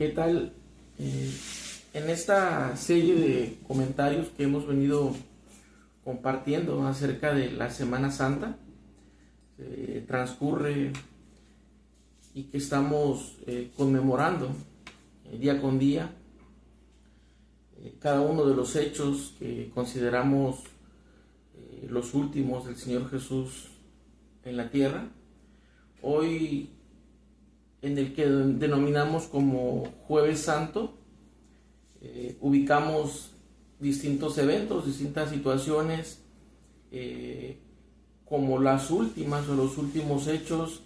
¿Qué tal? En esta serie de comentarios que hemos venido compartiendo acerca de la Semana Santa, transcurre y que estamos conmemorando día con día cada uno de los hechos que consideramos los últimos del Señor Jesús en la tierra. Hoy, en el que denominamos como Jueves Santo, ubicamos distintos eventos, distintas situaciones, como las últimas o los últimos hechos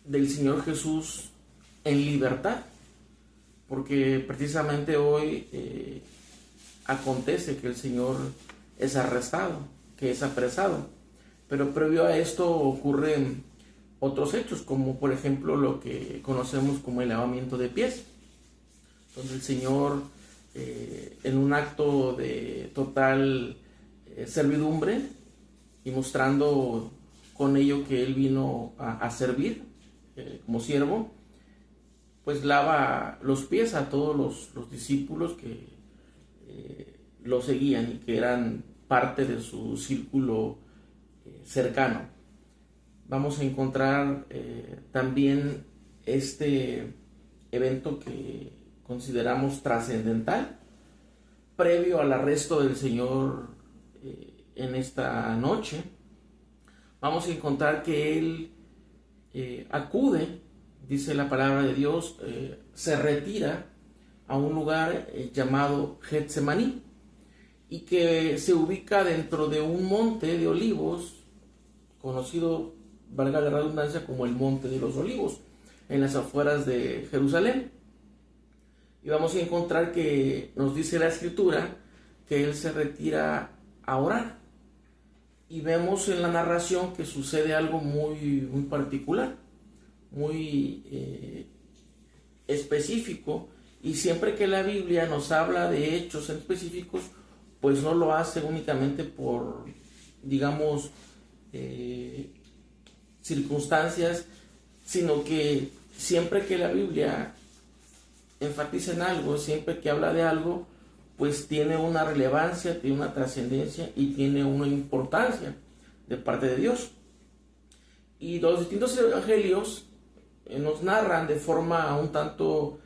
del Señor Jesús en libertad, porque precisamente hoy acontece que el Señor es arrestado, que es apresado, pero previo a esto ocurren otros hechos, como por ejemplo lo que conocemos como el lavamiento de pies, donde el Señor, en un acto de total servidumbre y mostrando con ello que Él vino a servir como siervo, pues lava los pies a todos los discípulos que lo seguían y que eran parte de su círculo cercano. Vamos a encontrar también este evento que consideramos trascendental, previo al arresto del Señor en esta noche. Vamos a encontrar que Él acude, dice la palabra de Dios, se retira a un lugar llamado Getsemaní, y que se ubica dentro de un monte de olivos, conocido, valga la redundancia, como el Monte de los Olivos, en las afueras de Jerusalén. Y vamos a encontrar que nos dice la Escritura que Él se retira a orar. Y vemos en la narración que sucede algo muy particular, muy específico. Y siempre que la Biblia nos habla de hechos específicos, pues no lo hace únicamente por, digamos, circunstancias, sino que siempre que la Biblia enfatiza en algo, siempre que habla de algo, pues tiene una relevancia, tiene una trascendencia y tiene una importancia de parte de Dios. Y los distintos evangelios nos narran de forma un tanto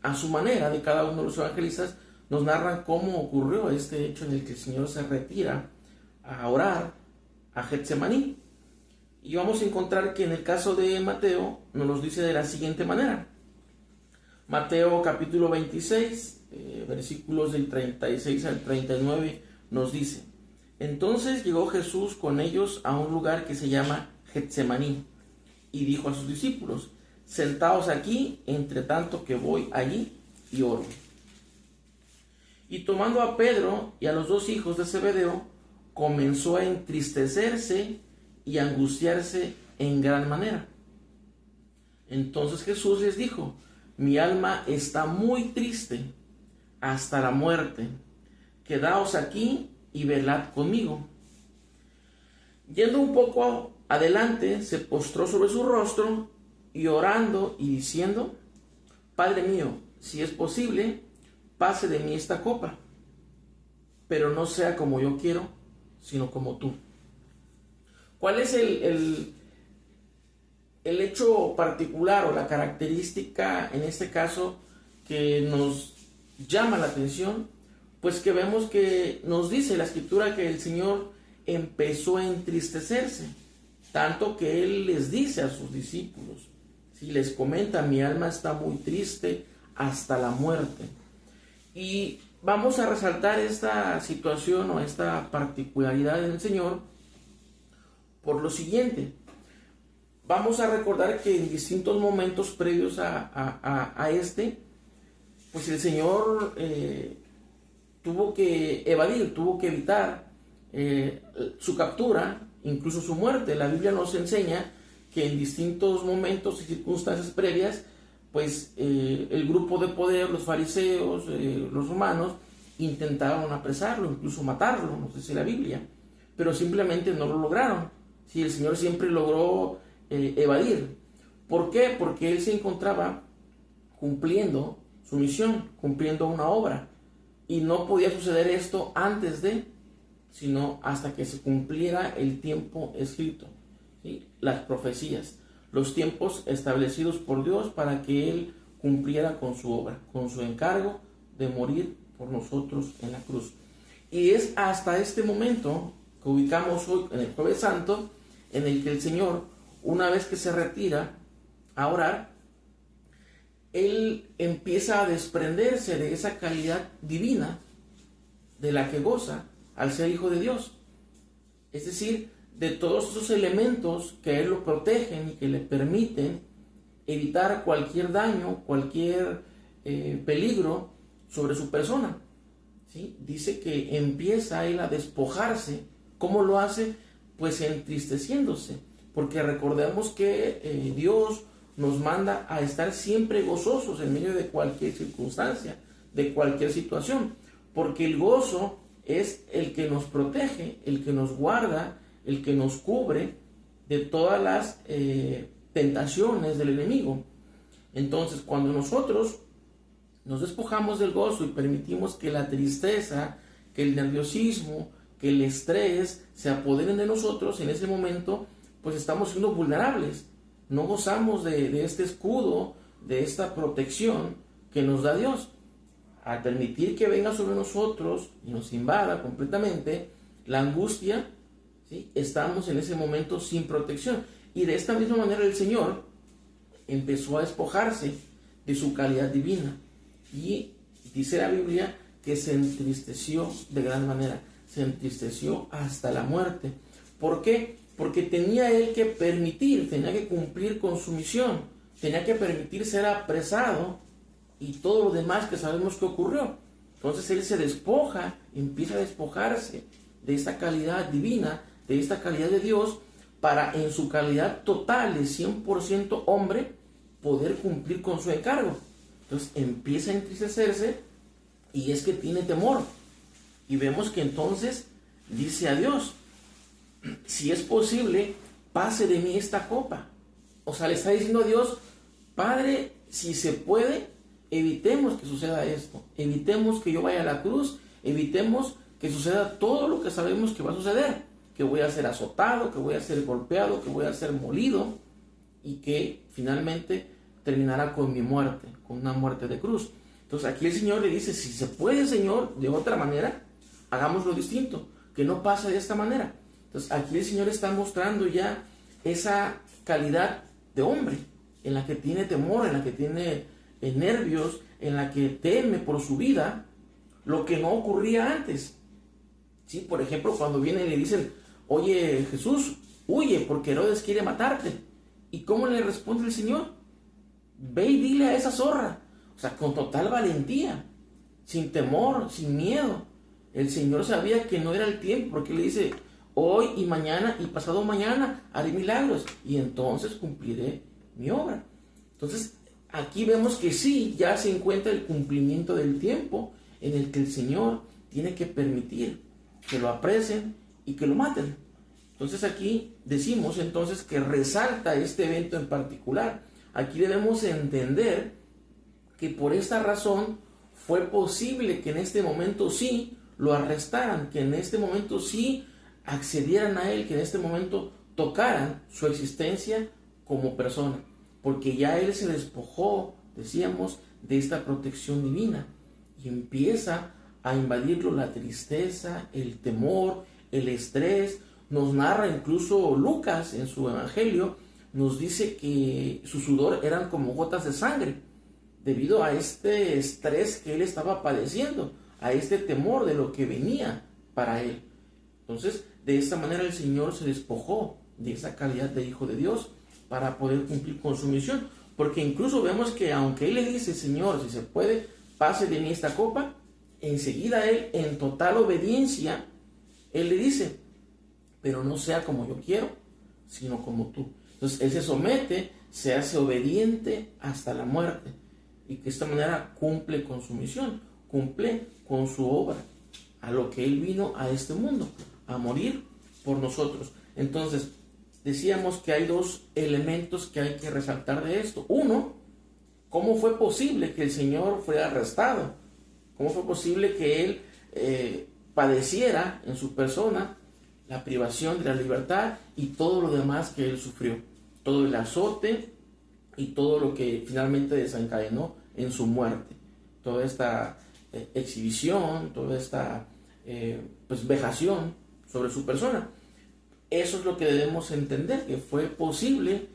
a su manera, de cada uno de los evangelistas, nos narran cómo ocurrió este hecho en el que el Señor se retira a orar a Getsemaní. Y vamos a encontrar que en el caso de Mateo nos lo dice de la siguiente manera. Mateo capítulo 26, versículos del 36 al 39 nos dice: Entonces llegó Jesús con ellos a un lugar que se llama Getsemaní, y dijo a sus discípulos: Sentaos aquí, entre tanto que voy allí y oro. Y tomando a Pedro y a los dos hijos de Zebedeo, comenzó a entristecerse y a angustiarse en gran manera. Entonces Jesús les dijo: Mi alma está muy triste hasta la muerte. Quedaos aquí y velad conmigo. Yendo un poco adelante, se postró sobre su rostro y orando y diciendo: Padre mío, si es posible, pase de mí esta copa, pero no sea como yo quiero, sino como tú. ¿Cuál es el hecho particular o la característica en este caso que nos llama la atención? Pues que vemos que nos dice la Escritura que el Señor empezó a entristecerse, tanto que Él les dice a sus discípulos, si les comenta: mi alma está muy triste hasta la muerte. Y vamos a resaltar esta situación o esta particularidad del Señor por lo siguiente. Vamos a recordar que en distintos momentos previos a este, pues el Señor tuvo que evadir, tuvo que evitar su captura, incluso su muerte. La Biblia nos enseña que en distintos momentos y circunstancias previas, pues el grupo de poder, los fariseos, los romanos, intentaron apresarlo, incluso matarlo, nos dice la Biblia, pero simplemente no lo lograron. Sí, el Señor siempre logró evadir. ¿Por qué? Porque él se encontraba cumpliendo su misión, cumpliendo una obra. Y no podía suceder esto antes de, sino hasta que se cumpliera el tiempo escrito, ¿sí? Las profecías, los tiempos establecidos por Dios para que él cumpliera con su obra, con su encargo de morir por nosotros en la cruz. Y es hasta este momento que ubicamos hoy en el Jueves Santo, en el que el Señor, una vez que se retira a orar, él empieza a desprenderse de esa calidad divina de la que goza al ser hijo de Dios. Es decir, de todos esos elementos que a él lo protegen y que le permiten evitar cualquier daño, cualquier peligro sobre su persona. ¿Sí? Dice que empieza él a despojarse. ¿Cómo lo hace? Pues entristeciéndose. Porque recordemos que Dios nos manda a estar siempre gozosos en medio de cualquier circunstancia, de cualquier situación. Porque el gozo es el que nos protege, el que nos guarda, el que nos cubre de todas las tentaciones del enemigo. Entonces, cuando nosotros nos despojamos del gozo y permitimos que la tristeza, que el nerviosismo, que el estrés se apoderen de nosotros, en ese momento, pues estamos siendo vulnerables. No gozamos de este escudo, de esta protección que nos da Dios. Al permitir que venga sobre nosotros y nos invada completamente la angustia, ¿sí? Estamos en ese momento sin protección. Y de esta misma manera el Señor empezó a despojarse de su calidad divina. Y dice la Biblia que se entristeció de gran manera. Se entristeció hasta la muerte. ¿Por qué? Porque tenía él que permitir, tenía que cumplir con su misión. Tenía que permitir ser apresado y todo lo demás que sabemos que ocurrió. Entonces él se despoja, empieza a despojarse de esta calidad divina, de esta calidad de Dios, para en su calidad total de 100% hombre, poder cumplir con su encargo. Entonces empieza a entristecerse y es que tiene temor. Y vemos que entonces dice a Dios, si es posible, pase de mí esta copa. O sea, le está diciendo a Dios, Padre, si se puede, evitemos que suceda esto. Evitemos que yo vaya a la cruz. Evitemos que suceda todo lo que sabemos que va a suceder. Que voy a ser azotado, que voy a ser golpeado, que voy a ser molido. Y que finalmente terminará con mi muerte, con una muerte de cruz. Entonces aquí el Señor le dice, si se puede, Señor, de otra manera, hagámoslo distinto, que no pase de esta manera. Entonces aquí el Señor está mostrando ya esa calidad de hombre, en la que tiene temor, en la que tiene nervios, en la que teme por su vida, lo que no ocurría antes. ¿Sí? Por ejemplo, cuando vienen y le dicen, oye Jesús, huye porque Herodes quiere matarte. ¿Y cómo le responde el Señor? Ve y dile a esa zorra. O sea, con total valentía, sin temor, sin miedo. El Señor sabía que no era el tiempo, porque le dice, hoy y mañana y pasado mañana haré milagros y entonces cumpliré mi obra. Entonces, aquí vemos que sí, ya se encuentra el cumplimiento del tiempo en el que el Señor tiene que permitir que lo apresen y que lo maten. Entonces aquí decimos entonces que resalta este evento en particular. Aquí debemos entender que por esta razón fue posible que en este momento sí lo arrestaran, que en este momento sí accedieran a él, que en este momento tocaran su existencia como persona, porque ya él se despojó, decíamos, de esta protección divina y empieza a invadirlo la tristeza, el temor, el estrés. Nos narra incluso Lucas en su evangelio, nos dice que su sudor eran como gotas de sangre, debido a este estrés que él estaba padeciendo, a este temor de lo que venía para él. Entonces, de esta manera el Señor se despojó de esa calidad de Hijo de Dios para poder cumplir con su misión. Porque incluso vemos que aunque él le dice, Señor, si se puede, pase de mí esta copa, enseguida él, en total obediencia, él le dice, pero no sea como yo quiero, sino como tú. Entonces él se somete, se hace obediente hasta la muerte. Y que de esta manera cumple con su misión, cumple con su obra, a lo que él vino a este mundo, a morir por nosotros. Entonces, decíamos que hay dos elementos que hay que resaltar de esto. Uno, ¿cómo fue posible que el Señor fuera arrestado? ¿Cómo fue posible que Él padeciera en su persona la privación de la libertad y todo lo demás que Él sufrió? Todo el azote y todo lo que finalmente desencadenó en su muerte. Toda esta exhibición, toda esta vejación sobre su persona. Eso es lo que debemos entender, que fue posible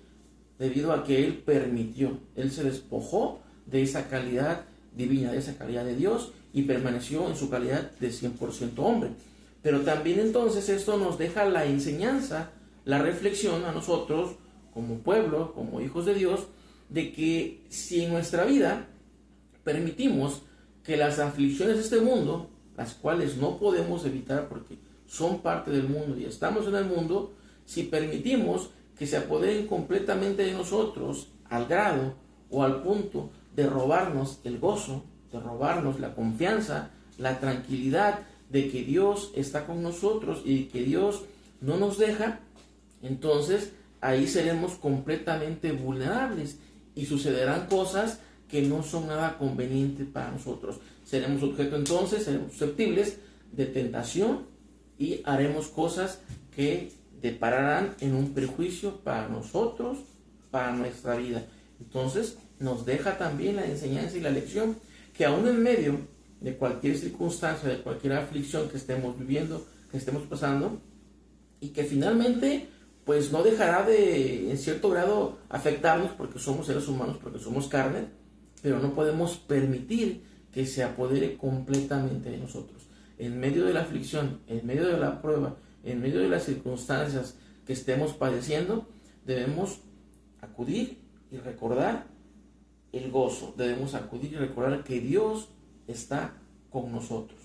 debido a que Él permitió. Él se despojó de esa calidad divina, de esa calidad de Dios, y permaneció en su calidad de 100% hombre. Pero también entonces esto nos deja la enseñanza, la reflexión a nosotros como pueblo, como hijos de Dios, de que si en nuestra vida permitimos que las aflicciones de este mundo, las cuales no podemos evitar porque son parte del mundo y estamos en el mundo, si permitimos que se apoderen completamente de nosotros al grado o al punto de robarnos el gozo, de robarnos la confianza, la tranquilidad de que Dios está con nosotros y que Dios no nos deja, entonces ahí seremos completamente vulnerables y sucederán cosas que no son nada convenientes para nosotros. Seremos objeto entonces, seremos susceptibles de tentación y haremos cosas que depararán en un perjuicio para nosotros, para nuestra vida. Entonces nos deja también la enseñanza y la lección que aún en medio de cualquier circunstancia, de cualquier aflicción que estemos viviendo, que estemos pasando, y que finalmente pues no dejará de en cierto grado afectarnos porque somos seres humanos, porque somos carne, pero no podemos permitir que se apodere completamente de nosotros. En medio de la aflicción, en medio de la prueba, en medio de las circunstancias que estemos padeciendo, debemos acudir y recordar el gozo. Debemos acudir y recordar que Dios está con nosotros.